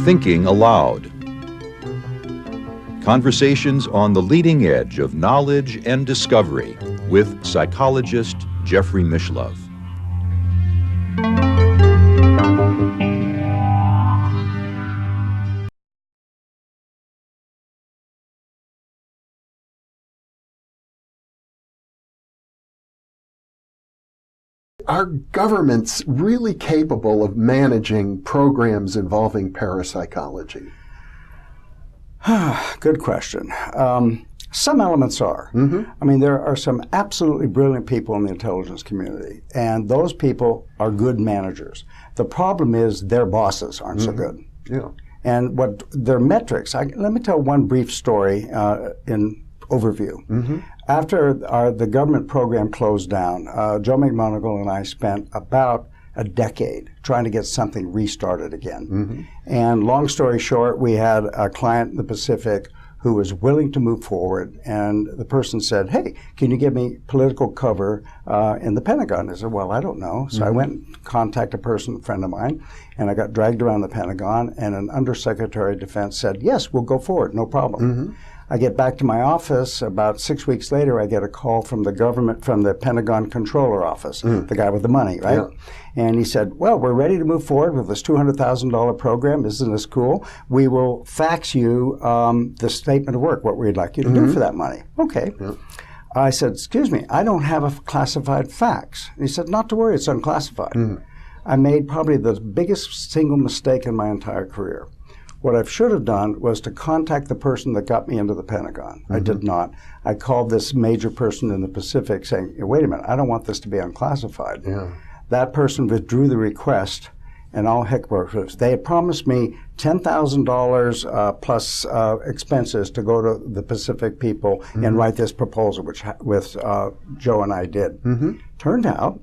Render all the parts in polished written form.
Thinking Aloud. Conversations on the leading edge of knowledge and discovery with psychologist Jeffrey Mishlove. Are governments really capable of managing programs involving parapsychology? Good question. Some elements are. I mean, there are some absolutely brilliant people in the intelligence community, and those people are good managers. The problem is their bosses aren't so good. Yeah. And what their metrics, let me tell one brief story in overview. After the government program closed down, Joe McMoneagle and I spent about a decade trying to get something restarted again. And long story short, we had a client in the Pacific who was willing to move forward, and the person said, hey, can you give me political cover in the Pentagon? I said, well, I don't know. So I went and contacted a person, a friend of mine, and I got dragged around the Pentagon, and an Undersecretary of Defense said, yes, we'll go forward, no problem. I get back to my office. About 6 weeks later, I get a call from the government, from the Pentagon Controller Office, the guy with the money, right? And he said, well, we're ready to move forward with this $200,000 program. Isn't this cool? We will fax you the statement of work, what we'd like you to do for that money. Okay. I said, excuse me, I don't have a classified fax. And he said, not to worry, it's unclassified. I made probably the biggest single mistake in my entire career. What I should have done was to contact the person that got me into the Pentagon. I did not. I called this major person in the Pacific saying, hey, wait a minute, I don't want this to be unclassified. That person withdrew the request, and all heck broke loose. They had promised me $10,000 plus expenses to go to the Pacific people and write this proposal, which with Joe and I did. Turned out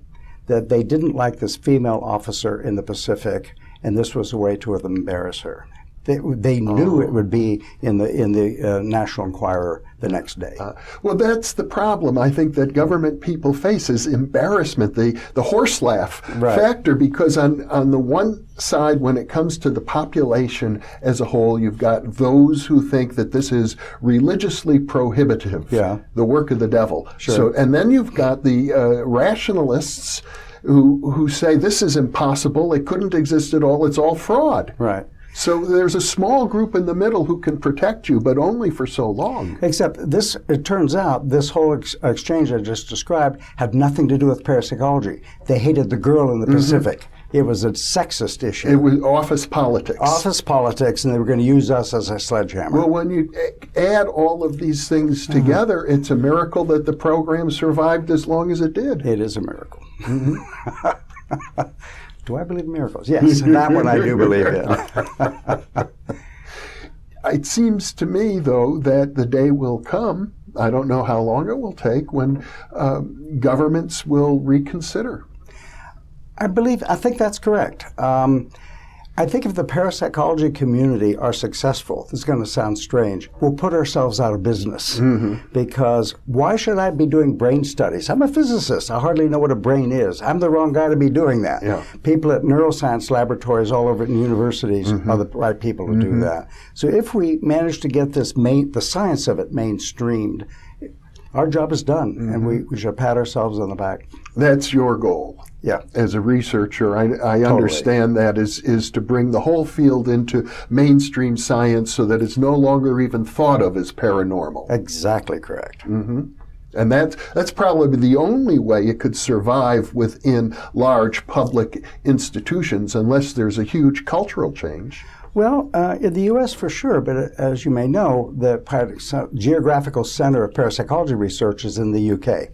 that they didn't like this female officer in the Pacific, and this was a way to embarrass her. They knew it would be in the National Enquirer the next day. Well, that's the problem I think that government people face is embarrassment, the horse laugh factor, because on the one side, when it comes to the population as a whole, you've got those who think that this is religiously prohibitive, the work of the devil. So, and then you've got the rationalists who say this is impossible, it couldn't exist at all, it's all fraud. So there's a small group in the middle who can protect you, but only for so long. Except this, it turns out, this whole exchange I just described had nothing to do with parapsychology. They hated the girl in the Pacific. It was a sexist issue. It was office politics. Office politics, and they were going to use us as a sledgehammer. Well, when you add all of these things together, it's a miracle that the program survived as long as it did. It is a miracle. Do I believe in miracles? Yes, that one I do believe in. It seems to me, though, that the day will come, I don't know how long it will take, when governments will reconsider. I think that's correct. I think if the parapsychology community are successful, this is going to sound strange, we'll put ourselves out of business. Because why should I be doing brain studies? I'm a physicist. I hardly know what a brain is. I'm the wrong guy to be doing that. People at neuroscience laboratories all over in universities are the right people to do that. So if we manage to get this the science of it mainstreamed, our job is done, and we should pat ourselves on the back. That's your goal. As a researcher, I understand that is to bring the whole field into mainstream science so that it's no longer even thought of as paranormal. Exactly correct. And that's probably the only way it could survive within large public institutions, unless there's a huge cultural change. Well, in the U.S. for sure, but as you may know, the geographical center of parapsychology research is in the U.K.